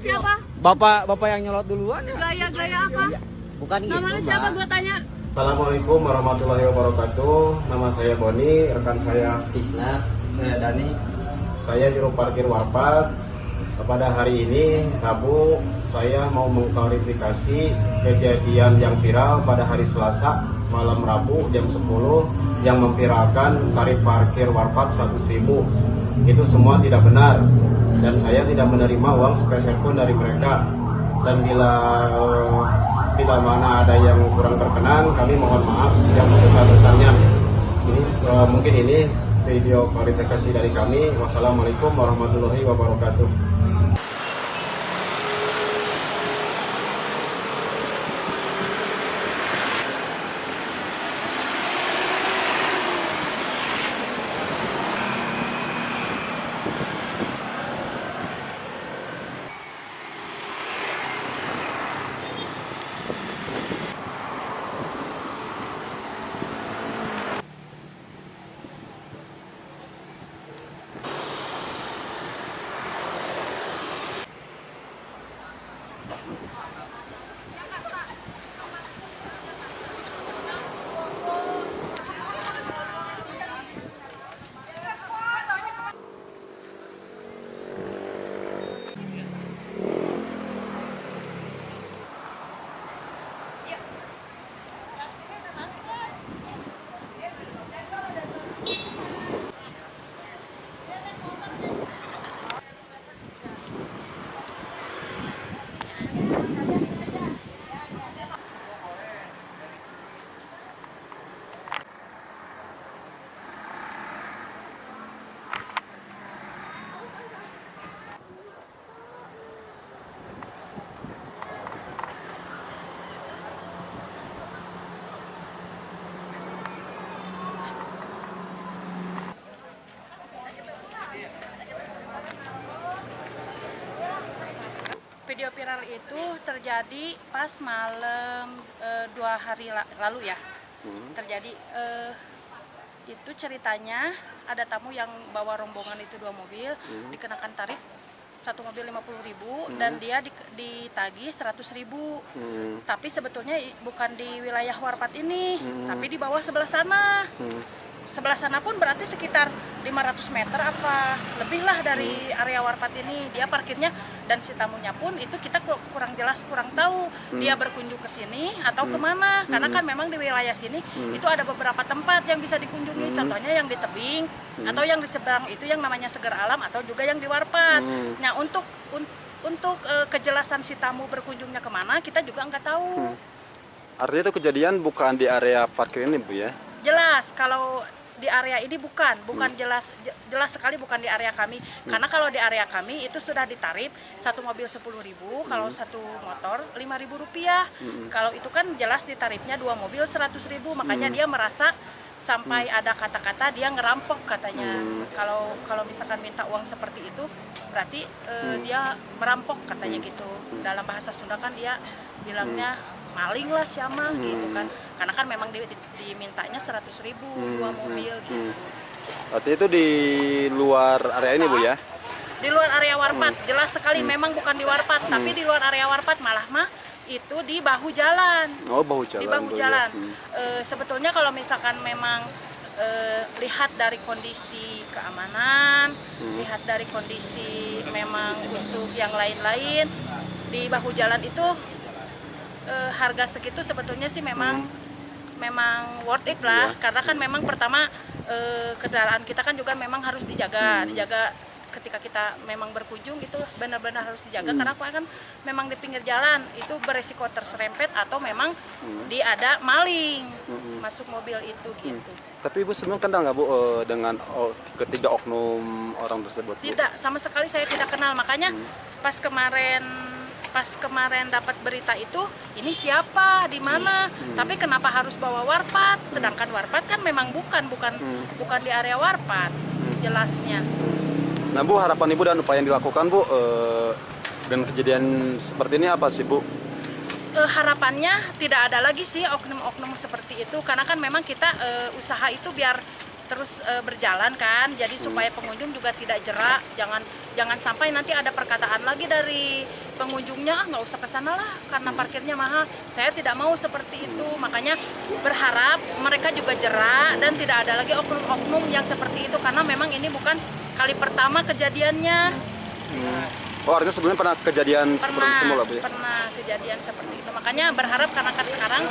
siapa? Bapak yang nyolot duluan ya? Gaya apa? Bukan gitu, Nama lu siapa Mbak. gua tanya? Assalamualaikum warahmatullahi wabarakatuh. Nama saya Boni, rekan saya Tisna, saya Dani. Saya juru parkir Warpat. Pada hari ini Rabu, saya mau mengklarifikasi kejadian yang viral pada hari Selasa malam Rabu jam 10 yang memviralkan tarif parkir Warpat 100.000. Itu semua tidak benar dan saya tidak menerima uang sepeser pun dari mereka. Dan bila tidak mana ada yang kurang berkenan, kami mohon maaf yang sebesar-besarnya. Mungkin ini video klarifikasi dari kami. Wassalamualaikum warahmatullahi wabarakatuh. Video viral itu terjadi pas malam 2 hari lalu ya. Terjadi itu ceritanya ada tamu yang bawa rombongan itu 2 mobil, dikenakan tarif satu mobil 50.000 dan dia ditagih 100.000. Tapi sebetulnya bukan di wilayah Warpat ini, tapi di bawah sebelah sana. Sebelah sana pun berarti sekitar 500 meter apa lebih lah dari area Warpat ini. Dia parkirnya dan si tamunya pun itu kita kurang jelas, kurang tahu dia berkunjung ke sini atau kemana. Karena kan memang di wilayah sini itu ada beberapa tempat yang bisa dikunjungi. Contohnya yang di tebing atau yang di seberang itu yang namanya Seger Alam atau juga yang di Warpat. Nah untuk kejelasan si tamu berkunjungnya kemana kita juga nggak tahu. Artinya itu kejadian bukan di area parkir ini, Bu, ya? Jelas kalau di area ini bukan jelas sekali bukan di area kami. Karena kalau di area kami itu sudah ditarif satu mobil 10.000, kalau satu motor 5.000 rupiah. Kalau itu kan jelas ditarifnya 2 mobil 100.000, makanya dia merasa sampai ada kata-kata dia ngerampok katanya. Kalau misalkan minta uang seperti itu berarti dia merampok katanya gitu. Dalam bahasa Sunda kan dia bilangnya maling lah siapa gitu kan, karena kan memang dimintanya 100.000 2 mobil gitu. Artinya itu di luar area ini, Bu, ya? Di luar area Warpat, jelas sekali memang bukan di Warpat, tapi di luar area Warpat malah itu di bahu jalan. Oh, bahu jalan. Di bahu jalan. Sebetulnya kalau misalkan memang lihat dari kondisi keamanan, lihat dari kondisi memang untuk yang lain-lain, di bahu jalan itu harga segitu sebetulnya sih memang worth it lah, karena kan memang pertama kendaraan kita kan juga memang harus dijaga ketika kita memang berkunjung itu benar-benar harus dijaga karena kan memang di pinggir jalan itu beresiko terserempet atau memang ada maling masuk mobil itu gitu. Tapi Ibu sebenarnya kenal nggak, Bu, dengan ketiga oknum orang tersebut, Bu? Tidak, sama sekali saya tidak kenal, makanya pas kemarin dapat berita itu, ini siapa, di mana, tapi kenapa harus bawa Warpat, sedangkan Warpat kan memang bukan di area Warpat, jelasnya. Nah, Bu, harapan Ibu dan upaya yang dilakukan, Bu, dengan kejadian seperti ini apa sih, Bu? Harapannya tidak ada lagi sih oknum-oknum seperti itu, karena kan memang kita usaha itu biar terus berjalan kan, jadi supaya pengunjung juga tidak jerak, jangan sampai nanti ada perkataan lagi dari pengunjungnya, ah nggak usah ke sana lah karena parkirnya mahal. Saya tidak mau seperti itu, makanya berharap mereka juga jerak dan tidak ada lagi oknum-oknum yang seperti itu, karena memang ini bukan kali pertama kejadiannya. Oh, artinya sebelumnya pernah kejadian seperti semula, Bu ya? Pernah kejadian seperti itu. Makanya berharap karena kan sekarang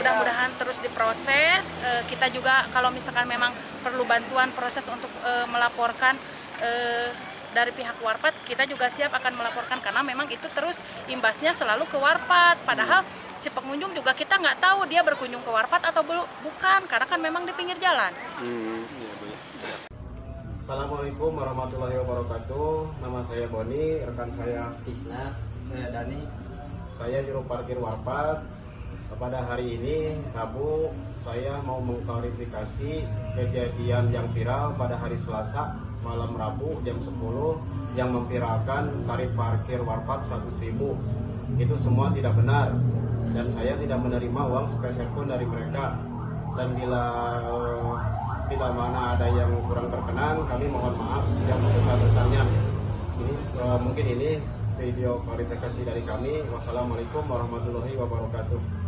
mudah-mudahan terus diproses. Kita juga kalau misalkan memang perlu bantuan proses untuk melaporkan dari pihak Warpat, kita juga siap akan melaporkan karena memang itu terus imbasnya selalu ke Warpat. Padahal si pengunjung juga kita nggak tahu dia berkunjung ke Warpat atau bukan, karena kan memang di pinggir jalan. Iya, Bu ya. Siap. Assalamualaikum warahmatullahi wabarakatuh. Nama saya Boni, rekan saya Tisna, saya Dani. Saya juru parkir Warpat. Pada hari ini Rabu, saya mau mengklarifikasi kejadian yang viral pada hari Selasa malam Rabu jam 10 yang memviralkan tarif parkir Warpat 100.000. Itu semua tidak benar dan saya tidak menerima uang sepeser pun dari mereka. Dan bila mana ada yang kurang berkenan, kami mohon maaf yang sebesar-besarnya. Mungkin ini video klarifikasi dari kami. Wassalamualaikum warahmatullahi wabarakatuh.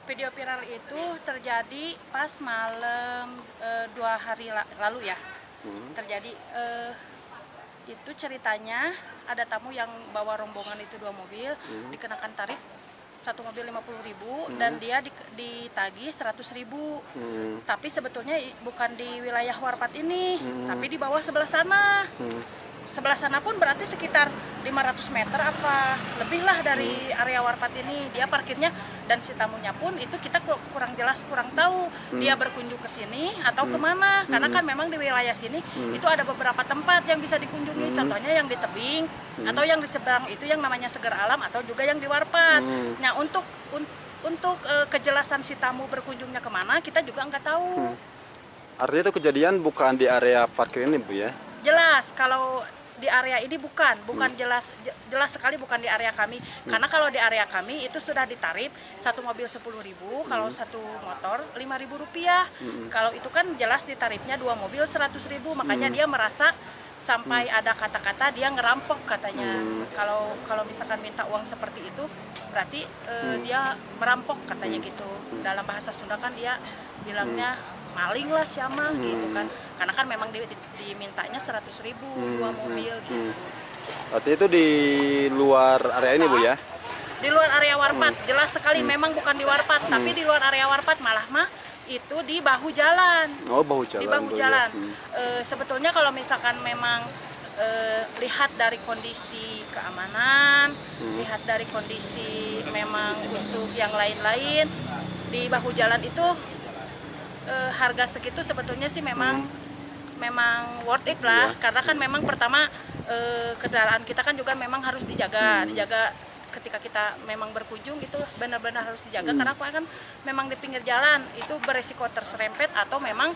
Video viral itu terjadi pas malam 2 hari lalu ya. Terjadi itu ceritanya ada tamu yang bawa rombongan itu 2 mobil, dikenakan tarif satu mobil 50.000 dan dia ditagih 100.000. Tapi sebetulnya bukan di wilayah Warpat ini, tapi di bawah sebelah sana. Sebelah sana pun berarti sekitar 500 meter apa lebih lah dari area Warpat ini. Dia parkirnya dan si tamunya pun itu kita kurang jelas, kurang tahu dia berkunjung ke sini atau kemana. Karena kan memang di wilayah sini itu ada beberapa tempat yang bisa dikunjungi. Contohnya yang di tebing atau yang di seberang itu yang namanya Seger Alam atau juga yang di Warpat. Nah untuk kejelasan si tamu berkunjungnya kemana kita juga nggak tahu. Artinya itu kejadian bukan di area parkir ini, Bu ya? Jelas kalau di area ini bukan jelas sekali bukan di area kami. Karena kalau di area kami itu sudah ditarif satu mobil 10.000, kalau satu motor 5.000 rupiah. Kalau itu kan jelas ditarifnya 2 mobil 100.000, makanya dia merasa sampai ada kata-kata dia ngerampok katanya. Kalau misalkan minta uang seperti itu berarti dia merampok katanya gitu. Dalam bahasa Sunda kan dia bilangnya maling lah siapa gitu kan, karena kan memang dimintanya 100.000 2 mobil gitu. Artinya itu di luar area ini, Bu ya? Di luar area Warpat, jelas sekali memang bukan di Warpat, tapi di luar area Warpat malah itu di bahu jalan. Oh, bahu jalan. Di bahu jalan. Sebetulnya kalau misalkan memang lihat dari kondisi keamanan, lihat dari kondisi memang untuk yang lain-lain, di bahu jalan itu harga segitu sebetulnya sih memang worth it lah. Karena kan memang pertama kendaraan kita kan juga memang harus dijaga ketika kita memang berkunjung itu benar-benar harus dijaga karena kan memang di pinggir jalan itu beresiko terserempet atau memang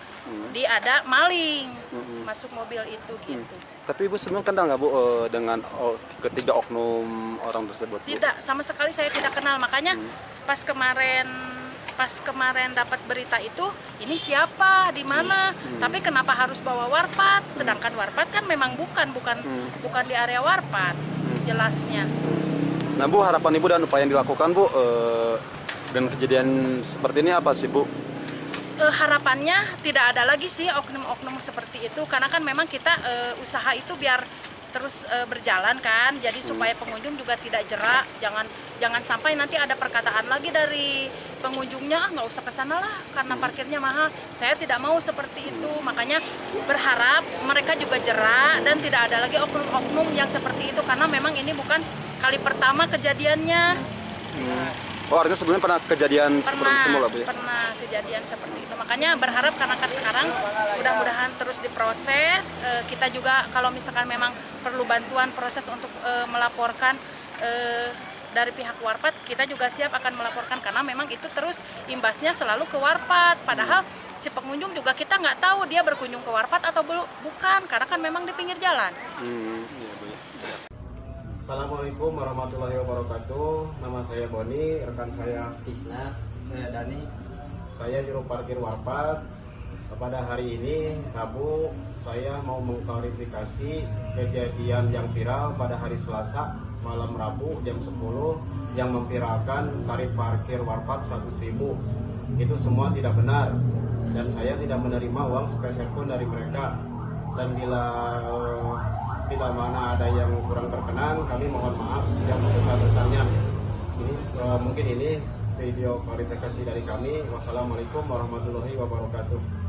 ada maling masuk mobil itu gitu. Tapi Ibu sebelumnya kenal nggak Bu dengan ketiga oknum orang tersebut, Bu? Tidak, sama sekali saya tidak kenal. Makanya pas kemarin dapat berita itu, ini siapa, di mana? Tapi kenapa harus bawa warpat? Sedangkan warpat kan memang bukan di area warpat, jelasnya. Nah Bu, harapan Ibu dan upaya yang dilakukan Bu dengan kejadian seperti ini apa sih Bu? Harapannya tidak ada lagi sih oknum-oknum seperti itu, karena kan memang kita usaha itu biar terus berjalan kan, jadi supaya pengunjung juga tidak jerak, jangan sampai nanti ada perkataan lagi dari pengunjungnya, nggak usah kesana lah karena parkirnya mahal. Saya tidak mau seperti itu, makanya berharap mereka juga jerak dan tidak ada lagi oknum-oknum yang seperti itu, karena memang ini bukan kali pertama kejadiannya. Oh, artinya sebelumnya pernah kejadian seperti semula Bu ya? Pernah kejadian seperti itu, makanya berharap karena kan sekarang mudah-mudahan terus diproses. Kita juga kalau misalkan memang perlu bantuan proses untuk melaporkan dari pihak warpat, kita juga siap akan melaporkan karena memang itu terus imbasnya selalu ke warpat, padahal si pengunjung juga kita nggak tahu dia berkunjung ke warpat atau bukan, karena kan memang di pinggir jalan. Iya Bu ya. Siap. Assalamualaikum warahmatullahi wabarakatuh. Nama saya Boni, rekan saya Tisna, saya Dani. Saya juru parkir warpat. Pada hari ini Rabu, saya mau mengklarifikasi kejadian yang viral pada hari Selasa malam Rabu jam 10 yang memviralkan tarif parkir warpat 100.000. Itu semua tidak benar dan saya tidak menerima uang sepeser pun dari mereka. Dan bila tidak mana ada yang kurang berkenan, kami mohon maaf yang sebesar-besarnya. Mungkin ini video klarifikasi dari kami. Wassalamualaikum warahmatullahi wabarakatuh.